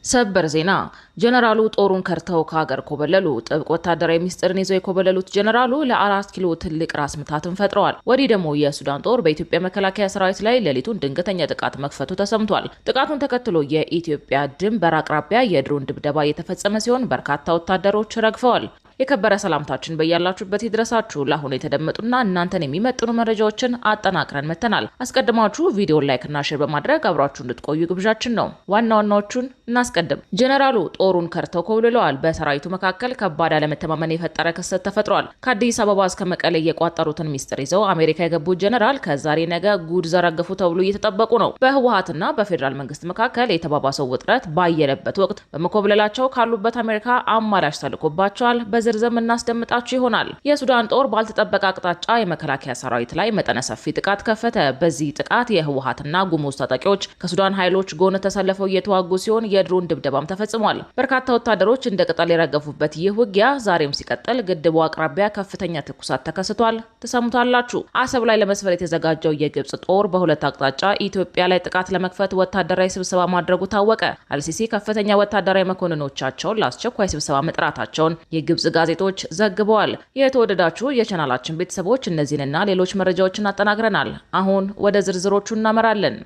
ሰበር ዜና ጀነራሉ ጦሩን ከርተው ከሀገር ኮበለሉ። ጥብቅ ወታደራዊ ሚስጥርን ይዘው የኮበለሉት ጀነራሉ ለ4 ኪሎ ትልቅ ራስ ምታትን ፈጥረዋል። ወዲህ ደግሞ የሱዳን ጦር በኢትዮጵያ መከላከያ ሰራዊት ላይ ሌሊቱን ድንገተኛ ጥቃት መክፈቱ ተሰምቷል። ጥቃቱን ተከትሎ የኢትዮጵያ ድንበር አቅራቢያ የድሮን ድብደባ የተፈጸመ ሲሆን በርካታ ወታደሮች ረግፈዋል። የከበረ ሰላምታችን በያላችሁበት ይድረሳችሁ። ለአሁኑ የተደመጡና እናንተን የሚመጥኑ መረጃዎችን አጠናቅረን መተናል። አስቀድማችሁ ቪዲዮን ላይክና ሼር በማድረግ አብራችሁ እንድትቆዩ ግብዣችን ነው። ዋና ዋናዎቹን እናስቀድም። ጀነራሉ ጦሩን ከርተው ኮብልለዋል። በሰራዊቱ መካከል ከባድ አለመተማመን የፈጠረ ክስተት ተፈጥሯል። ከአዲስ አበባ እስከ መቀሌ የቋጠሩትን ሚስጥር ይዘው አሜሪካ የገቡት ጀነራል ከዛሬ ነገ ጉድ ዘረገፉ ተብሎ እየተጠበቁ ነው። በህወሓትና በፌዴራል መንግስት መካከል የተባባሰው ውጥረት ባየለበት ወቅት በመኮብለላቸው ካሉበት አሜሪካ አማራጭ ተልኮባቸዋል። ዝርዝም እናስደምጣችሁ ይሆናል። የሱዳን ጦር ባልተጠበቀ አቅጣጫ የመከላከያ ሰራዊት ላይ መጠነ ሰፊ ጥቃት ከፈተ። በዚህ ጥቃት የህወሓትና ጉሙዝ ታጣቂዎች ከሱዳን ኃይሎች ጎን ተሰልፈው እየተዋጉ ሲሆን የድሮን ድብደባም ተፈጽሟል። በርካታ ወታደሮች እንደ ቅጠል የረገፉበት ይህ ውጊያ ዛሬም ሲቀጥል ግድቡ አቅራቢያ ከፍተኛ ትኩሳት ተከስቷል። ተሰምቷላችሁ። አሰብ ላይ ለመስፈር የተዘጋጀው የግብጽ ጦር በሁለት አቅጣጫ ኢትዮጵያ ላይ ጥቃት ለመክፈት ወታደራዊ ስብሰባ ማድረጉ ታወቀ። አልሲሲ ከፍተኛ ወታደራዊ መኮንኖቻቸውን ለአስቸኳይ ስብሰባ መጥራታቸውን የግብጽ ጋዜጦች ዘግበዋል። የተወደዳችሁ የቻናላችን ቤተሰቦች እነዚህንና ሌሎች መረጃዎችን አጠናቅረናል። አሁን ወደ ዝርዝሮቹ እናመራለን።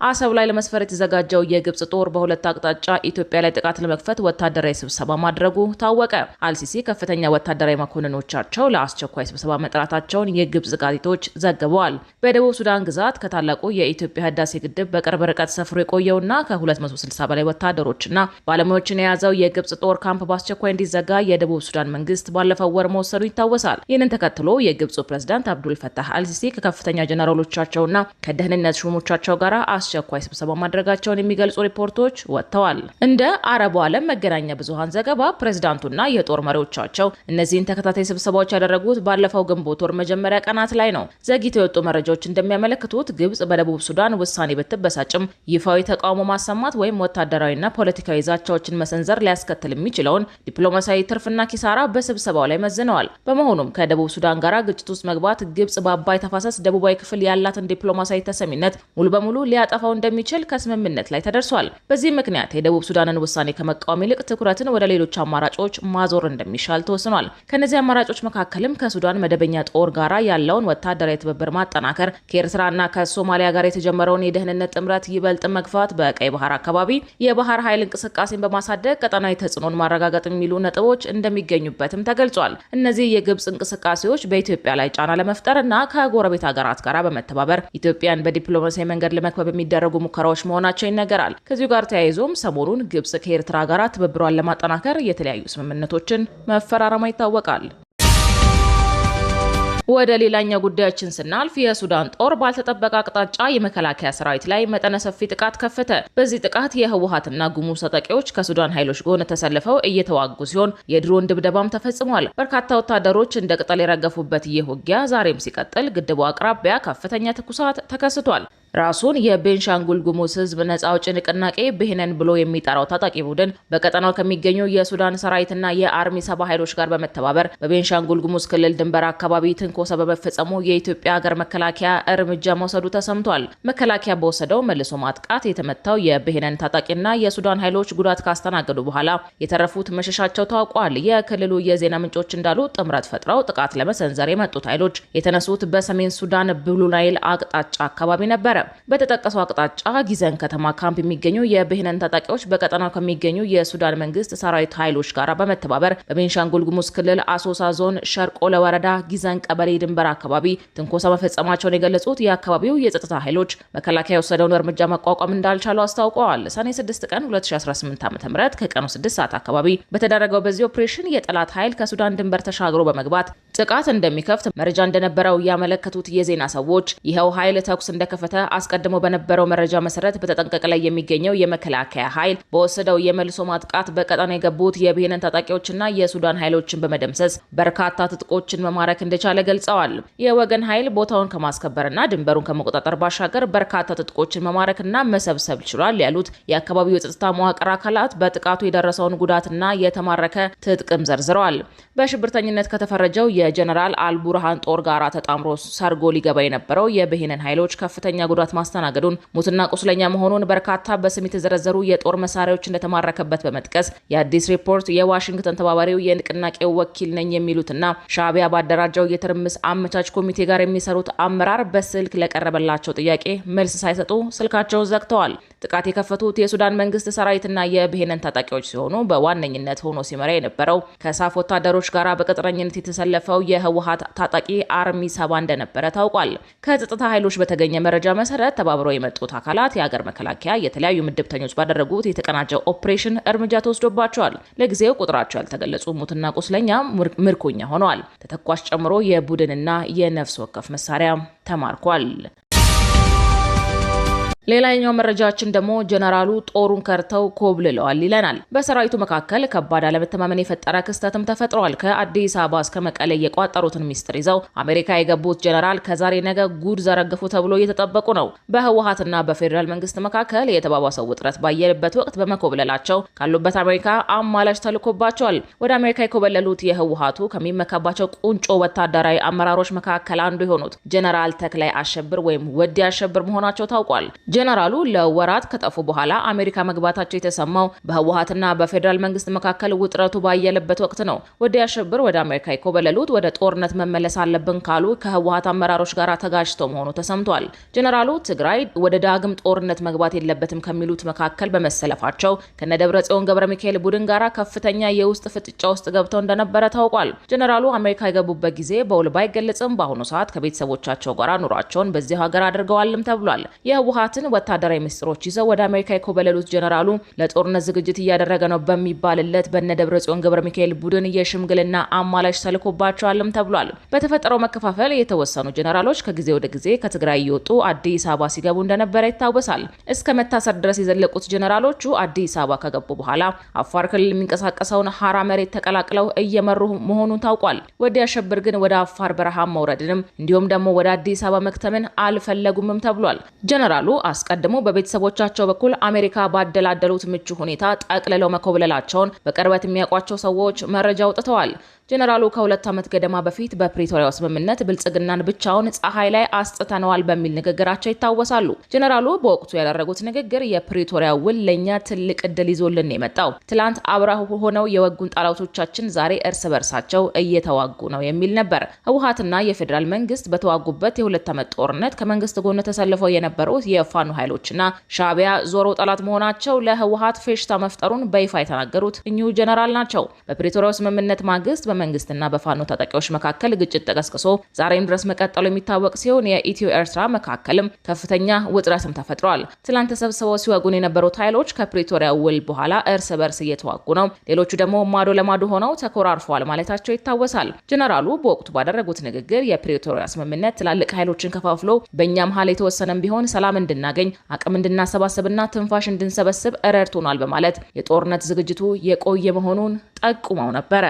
አሰብ ላይ ለመስፈር የተዘጋጀው የግብጽ ጦር በሁለት አቅጣጫ ኢትዮጵያ ላይ ጥቃት ለመክፈት ወታደራዊ ስብሰባ ማድረጉ ታወቀ። አልሲሲ ከፍተኛ ወታደራዊ መኮንኖቻቸው ለአስቸኳይ ስብሰባ መጥራታቸውን የግብጽ ጋዜጦች ዘግበዋል። በደቡብ ሱዳን ግዛት ከታላቁ የኢትዮጵያ ህዳሴ ግድብ በቅርብ ርቀት ሰፍሮ የቆየውና ከ260 በላይ ወታደሮችና ባለሙያዎችን የያዘው የግብጽ ጦር ካምፕ በአስቸኳይ እንዲዘጋ የደቡብ ሱዳን መንግስት ባለፈው ወር መወሰኑ ይታወሳል። ይህንን ተከትሎ የግብጹ ፕሬዝዳንት አብዱል ፈታህ አልሲሲ ከከፍተኛ ጀነራሎቻቸውና ከደህንነት ሹሞቻቸው ጋር አስቸኳይ ስብሰባ ማድረጋቸውን የሚገልጹ ሪፖርቶች ወጥተዋል። እንደ አረቡ ዓለም መገናኛ ብዙሃን ዘገባ ፕሬዝዳንቱና የጦር መሪዎቻቸው እነዚህን ተከታታይ ስብሰባዎች ያደረጉት ባለፈው ግንቦት ወር መጀመሪያ ቀናት ላይ ነው። ዘግይተው የወጡ መረጃዎች እንደሚያመለክቱት ግብጽ በደቡብ ሱዳን ውሳኔ ብትበሳጭም ይፋዊ ተቃውሞ ማሰማት ወይም ወታደራዊና ፖለቲካዊ ዛቻዎችን መሰንዘር ሊያስከትል የሚችለውን ዲፕሎማሲያዊ ትርፍና ኪሳራ በስብሰባው ላይ መዝነዋል። በመሆኑም ከደቡብ ሱዳን ጋር ግጭት ውስጥ መግባት ግብጽ በአባይ ተፋሰስ ደቡባዊ ክፍል ያላትን ዲፕሎማሲያዊ ተሰሚነት ሙሉ በሙሉ ሊያጠፋው እንደሚችል ከስምምነት ላይ ተደርሷል። በዚህ ምክንያት የደቡብ ሱዳንን ውሳኔ ከመቃወም ይልቅ ትኩረትን ወደ ሌሎች አማራጮች ማዞር እንደሚሻል ተወስኗል። ከነዚህ አማራጮች መካከልም ከሱዳን መደበኛ ጦር ጋር ያለውን ወታደራዊ ትብብር ማጠናከር፣ ከኤርትራና ከሶማሊያ ጋር የተጀመረውን የደህንነት ጥምረት ይበልጥ መግፋት፣ በቀይ ባህር አካባቢ የባህር ኃይል እንቅስቃሴን በማሳደግ ቀጠናዊ ተጽዕኖን ማረጋገጥ የሚሉ ነጥቦች እንደሚገኙበትም ተገልጿል። እነዚህ የግብጽ እንቅስቃሴዎች በኢትዮጵያ ላይ ጫና ለመፍጠር እና ከጎረቤት ሀገራት ጋር በመተባበር ኢትዮጵያን በዲፕሎማሲያዊ መንገድ ለመክበብ የሚደረጉ ሙከራዎች መሆናቸው ይነገራል። ከዚሁ ጋር ተያይዞም ሰሞኑን ግብጽ ከኤርትራ ጋር ትብብሯን ለማጠናከር የተለያዩ ስምምነቶችን መፈራረሟ ይታወቃል። ወደ ሌላኛው ጉዳያችን ስናልፍ የሱዳን ጦር ባልተጠበቀ አቅጣጫ የመከላከያ ሰራዊት ላይ መጠነ ሰፊ ጥቃት ከፈተ። በዚህ ጥቃት የህወሓትና ጉሙዝ ታጣቂዎች ከሱዳን ኃይሎች ጎን ተሰልፈው እየተዋጉ ሲሆን የድሮን ድብደባም ተፈጽሟል። በርካታ ወታደሮች እንደ ቅጠል የረገፉበት ይህ ውጊያ ዛሬም ሲቀጥል ግድቡ አቅራቢያ ከፍተኛ ትኩሳት ተከስቷል። ራሱን የቤንሻንጉል ጉሙዝ ህዝብ ነጻ አውጪ ንቅናቄ ብሄነን ብሎ የሚጠራው ታጣቂ ቡድን በቀጠናው ከሚገኙ የሱዳን ሰራዊትና የአርሚ 70 ኃይሎች ጋር በመተባበር በቤንሻንጉል ጉሙዝ ክልል ድንበር አካባቢ ትንኮሳ በመፈጸሙ የኢትዮጵያ ሀገር መከላከያ እርምጃ መውሰዱ ተሰምቷል። መከላከያ በወሰደው መልሶ ማጥቃት የተመታው የብሄነን ታጣቂና የሱዳን ኃይሎች ጉዳት ካስተናገዱ በኋላ የተረፉት መሸሻቸው ታውቋል። የክልሉ የዜና ምንጮች እንዳሉ ጥምረት ፈጥረው ጥቃት ለመሰንዘር የመጡት ኃይሎች የተነሱት በሰሜን ሱዳን ብሉ ናይል አቅጣጫ አካባቢ ነበር። በተጠቀሰው አቅጣጫ ጊዘን ከተማ ካምፕ የሚገኙ የብሄነን ታጣቂዎች በቀጠናው ከሚገኙ የሱዳን መንግስት ሰራዊት ኃይሎች ጋር በመተባበር በቤንሻንጉል ጉሙዝ ክልል አሶሳ ዞን ሸርቆለ ወረዳ ጊዘን ቀበሌ ድንበር አካባቢ ትንኮሳ መፈጸማቸውን የገለጹት የአካባቢው የጸጥታ ኃይሎች መከላከያ የወሰደውን እርምጃ መቋቋም እንዳልቻሉ አስታውቀዋል። ሰኔ 6 ቀን 2018 ዓ.ም ከቀኑ 6 ሰዓት አካባቢ በተደረገው በዚህ ኦፕሬሽን የጠላት ኃይል ከሱዳን ድንበር ተሻግሮ በመግባት ጥቃት እንደሚከፍት መረጃ እንደነበረው ያመለከቱት የዜና ሰዎች ይኸው ኃይል ተኩስ እንደከፈተ አስቀድሞ በነበረው መረጃ መሰረት በተጠንቀቅ ላይ የሚገኘው የመከላከያ ኃይል በወሰደው የመልሶ ማጥቃት በቀጠና የገቡት የብሄነን ታጣቂዎችና የሱዳን ኃይሎችን በመደምሰስ በርካታ ትጥቆችን መማረክ እንደቻለ ገልጸዋል። የወገን ኃይል ቦታውን ከማስከበርና ድንበሩን ከመቆጣጠር ባሻገር በርካታ ትጥቆችን መማረክና መሰብሰብ ችሏል ያሉት የአካባቢው የጸጥታ መዋቅር አካላት በጥቃቱ የደረሰውን ጉዳትና የተማረከ ትጥቅም ዘርዝረዋል። በሽብርተኝነት ከተፈረጀው የጀነራል አልቡርሃን ጦር ጋር ተጣምሮ ሰርጎ ሊገባ የነበረው የብሄንን ኃይሎች ከፍተኛ ጉዳት ማስተናገዱን፣ ሙትና ቁስለኛ መሆኑን፣ በርካታ በስም የተዘረዘሩ የጦር መሳሪያዎች እንደተማረከበት በመጥቀስ የአዲስ ሪፖርት የዋሽንግተን ተባባሪው የንቅናቄው ወኪል ነኝ የሚሉትና ሻዕቢያ ባደራጀው የትርምስ አመቻች ኮሚቴ ጋር የሚሰሩት አመራር በስልክ ለቀረበላቸው ጥያቄ መልስ ሳይሰጡ ስልካቸውን ዘግተዋል። ጥቃት የከፈቱት የሱዳን መንግስት ሰራዊትና የብሄንን ታጣቂዎች ሲሆኑ በዋነኝነት ሆኖ ሲመራ የነበረው ከሳፍ ወታደሮች ጋር በቅጥረኝነት የተሰለፈው የህወሓት ታጣቂ አርሚ 70 እንደነበረ ታውቋል። ከጸጥታ ኃይሎች በተገኘ መረጃ መሰረት ተባብረው የመጡት አካላት የሀገር መከላከያ የተለያዩ ምድብተኞች ባደረጉት የተቀናጀ ኦፕሬሽን እርምጃ ተወስዶባቸዋል። ለጊዜው ቁጥራቸው ያልተገለጹ ሙትና ቁስለኛ ምርኮኛ ሆነዋል። ተተኳሽ ጨምሮ የቡድንና የነፍስ ወከፍ መሳሪያ ተማርኳል። ሌላኛው መረጃችን ደግሞ ጀነራሉ ጦሩን ከርተው ኮብልለዋል ይለናል። በሰራዊቱ መካከል ከባድ አለመተማመን የፈጠረ ክስተትም ተፈጥሯል። ከአዲስ አበባ እስከ መቀሌ የቋጠሩትን ሚስጥር ይዘው አሜሪካ የገቡት ጀነራል ከዛሬ ነገ ጉድ ዘረግፉ ተብሎ እየተጠበቁ ነው። በህወሓትና በፌዴራል መንግስት መካከል የተባባሰው ውጥረት ባየለበት ወቅት በመኮብለላቸው ካሉበት አሜሪካ አማላጭ ተልኮባቸዋል። ወደ አሜሪካ የኮበለሉት የህወሓቱ ከሚመካባቸው ቁንጮ ወታደራዊ አመራሮች መካከል አንዱ የሆኑት ጀነራል ተክላይ አሸብር ወይም ወዲ አሸብር መሆናቸው ታውቋል። ጀነራሉ ለወራት ከጠፉ በኋላ አሜሪካ መግባታቸው የተሰማው በህወሓትና በፌዴራል መንግስት መካከል ውጥረቱ ባየለበት ወቅት ነው። ወዲ አሸብር ወደ አሜሪካ የኮበለሉት ወደ ጦርነት መመለስ አለብን ካሉ ከህወሓት አመራሮች ጋር ተጋጭተው መሆኑ ተሰምቷል። ጀነራሉ ትግራይ ወደ ዳግም ጦርነት መግባት የለበትም ከሚሉት መካከል በመሰለፋቸው ከነደብረጽዮን ገብረ ሚካኤል ቡድን ጋር ከፍተኛ የውስጥ ፍጥጫ ውስጥ ገብተው እንደነበረ ታውቋል። ጀነራሉ አሜሪካ የገቡበት ጊዜ በውል ባይገለጽም በአሁኑ ሰዓት ከቤተሰቦቻቸው ጋር ኑሯቸውን በዚህ ሀገር አድርገዋልም ተብሏል። የህወሓትን ወታደራዊ ምስጢሮች ይዘው ወደ አሜሪካ የኮበለሉት ጀነራሉ ለጦርነት ዝግጅት እያደረገ ነው በሚባልለት በነደብረጽዮን ገብረ ሚካኤል ቡድን የሽምግልና አማላጭ ተልኮባቸዋልም ተብሏል። በተፈጠረው መከፋፈል የተወሰኑ ጀነራሎች ከጊዜ ወደ ጊዜ ከትግራይ እየወጡ አዲስ አበባ ሲገቡ እንደነበረ ይታወሳል። እስከ መታሰር ድረስ የዘለቁት ጀነራሎቹ አዲስ አበባ ከገቡ በኋላ አፋር ክልል የሚንቀሳቀሰውን ሀራ መሬት ተቀላቅለው እየመሩ መሆኑን ታውቋል። ወዲ አሸብር ግን ወደ አፋር በረሃ መውረድንም እንዲሁም ደግሞ ወደ አዲስ አበባ መክተምን አልፈለጉምም ተብሏል። ጀነራሉ አስቀድሞ በቤተሰቦቻቸው በኩል አሜሪካ ባደላደሉት ምቹ ሁኔታ ጠቅልለው መኮብለላቸውን በቅርበት የሚያውቋቸው ሰዎች መረጃ አውጥተዋል። ጀነራሉ ከ2 ዓመት ገደማ በፊት በፕሪቶሪያው ስምምነት ብልጽግናን ብቻውን ፀሐይ ላይ አስጥተነዋል በሚል ንግግራቸው ይታወሳሉ። ጀነራሉ በወቅቱ ያደረጉት ንግግር የፕሪቶሪያ ውል ለኛ ትልቅ እድል ይዞልን የመጣው ትላንት አብረው ሆነው የወጉን ጠላቶቻችን ዛሬ እርስ በርሳቸው እየተዋጉ ነው የሚል ነበር። ህወሓትና የፌዴራል መንግስት በተዋጉበት የ2 ዓመት ጦርነት ከመንግስት ጎን ተሰልፈው የነበሩት የፋኖ ኃይሎችና ሻዕቢያ ዞሮ ጠላት መሆናቸው ለህወሓት ፌሽታ መፍጠሩን በይፋ የተናገሩት እኚሁ ጀነራል ናቸው። በፕሪቶሪያው ስምምነት ማግስት በመንግስትና በፋኖ ታጣቂዎች መካከል ግጭት ተቀስቅሶ ዛሬም ድረስ መቀጠሉ የሚታወቅ ሲሆን የኢትዮ ኤርትራ መካከልም ከፍተኛ ውጥረትም ተፈጥሯል። ትላንት ተሰብስበው ሲወጉን የነበሩት ኃይሎች ከፕሪቶሪያ ውል በኋላ እርስ በርስ እየተዋጉ ነው፣ ሌሎቹ ደግሞ ማዶ ለማዶ ሆነው ተኮራርፈዋል ማለታቸው ይታወሳል። ጀነራሉ በወቅቱ ባደረጉት ንግግር የፕሪቶሪያ ስምምነት ትላልቅ ኃይሎችን ከፋፍሎ በእኛ መሀል የተወሰነም ቢሆን ሰላም እንድናገኝ አቅም እንድናሰባስብና ትንፋሽ እንድንሰበስብ ረድቶናል በማለት የጦርነት ዝግጅቱ የቆየ መሆኑን ጠቁመው ነበረ።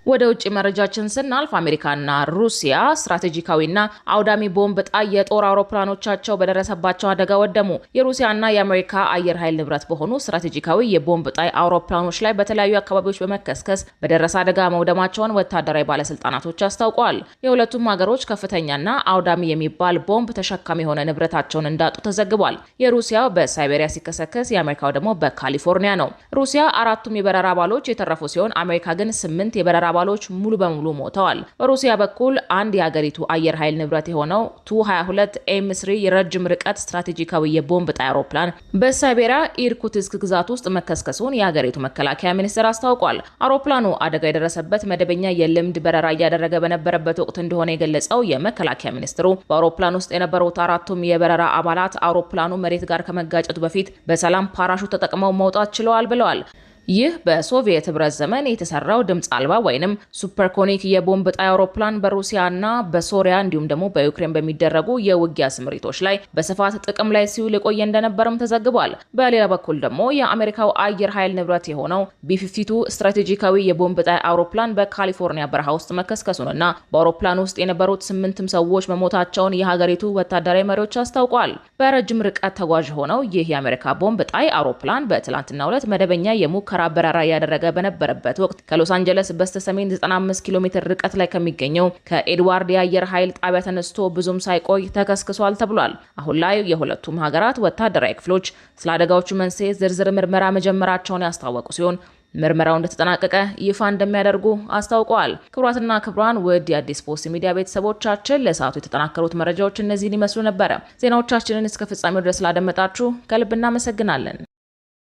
ወደ ውጭ መረጃችን ስናልፍ አሜሪካና ሩሲያ ስትራቴጂካዊና አውዳሚ ቦምብ ጣይ የጦር አውሮፕላኖቻቸው በደረሰባቸው አደጋ ወደሙ። የሩሲያና የአሜሪካ አየር ኃይል ንብረት በሆኑ ስትራቴጂካዊ የቦምብ ጣይ አውሮፕላኖች ላይ በተለያዩ አካባቢዎች በመከስከስ በደረሰ አደጋ መውደማቸውን ወታደራዊ ባለስልጣናቶች አስታውቀዋል። የሁለቱም ሀገሮች ከፍተኛና አውዳሚ የሚባል ቦምብ ተሸካሚ የሆነ ንብረታቸውን እንዳጡ ተዘግቧል። የሩሲያው በሳይቤሪያ ሲከሰከስ፣ የአሜሪካው ደግሞ በካሊፎርኒያ ነው። ሩሲያ 4ቱም የበረራ አባሎች የተረፉ ሲሆን አሜሪካ ግን 8 የበረራ አባሎች ሙሉ በሙሉ ሞተዋል። በሩሲያ በኩል አንድ የሀገሪቱ አየር ኃይል ንብረት የሆነው ቱ-22 ኤም3 የረጅም ርቀት ስትራቴጂካዊ የቦምብ ጣይ አውሮፕላን በሳይቤሪያ ኢርኩትስክ ግዛት ውስጥ መከስከሱን የሀገሪቱ መከላከያ ሚኒስቴር አስታውቋል። አውሮፕላኑ አደጋ የደረሰበት መደበኛ የልምድ በረራ እያደረገ በነበረበት ወቅት እንደሆነ የገለጸው የመከላከያ ሚኒስትሩ በአውሮፕላን ውስጥ የነበሩት 4ቱም የበረራ አባላት አውሮፕላኑ መሬት ጋር ከመጋጨቱ በፊት በሰላም ፓራሹት ተጠቅመው መውጣት ችለዋል ብለዋል። ይህ በሶቪየት ህብረት ዘመን የተሰራው ድምጽ አልባ ወይንም ሱፐርኮኒክ የቦምብ ጣይ አውሮፕላን በሩሲያና በሶሪያ እንዲሁም ደግሞ በዩክሬን በሚደረጉ የውጊያ ስምሪቶች ላይ በስፋት ጥቅም ላይ ሲውል የቆየ እንደነበርም ተዘግቧል። በሌላ በኩል ደግሞ የአሜሪካው አየር ኃይል ንብረት የሆነው ቢ52 ስትራቴጂካዊ የቦምብ ጣይ አውሮፕላን በካሊፎርኒያ በረሃ ውስጥ መከስከሱንና በአውሮፕላን ውስጥ የነበሩት 8 ሰዎች መሞታቸውን የሀገሪቱ ወታደራዊ መሪዎች አስታውቀዋል። በረጅም ርቀት ተጓዥ ሆነው ይህ የአሜሪካ ቦምብ ጣይ አውሮፕላን በትላንትናው ዕለት መደበኛ የሙከራ የሙከራ በረራ እያደረገ በነበረበት ወቅት ከሎስ አንጀለስ በስተሰሜን 95 ኪሎ ሜትር ርቀት ላይ ከሚገኘው ከኤድዋርድ የአየር ኃይል ጣቢያ ተነስቶ ብዙም ሳይቆይ ተከስክሷል ተብሏል። አሁን ላይ የሁለቱም ሀገራት ወታደራዊ ክፍሎች ስለ አደጋዎቹ መንስኤ ዝርዝር ምርመራ መጀመራቸውን ያስታወቁ ሲሆን ምርመራው እንደተጠናቀቀ ይፋ እንደሚያደርጉ አስታውቀዋል። ክቡራትና ክቡራን ውድ የአዲስ ፖስት ሚዲያ ቤተሰቦቻችን ለሰዓቱ የተጠናከሩት መረጃዎች እነዚህን ይመስሉ ነበር። ዜናዎቻችንን እስከ ፍጻሜው ድረስ ስላደመጣችሁ ከልብ እናመሰግናለን።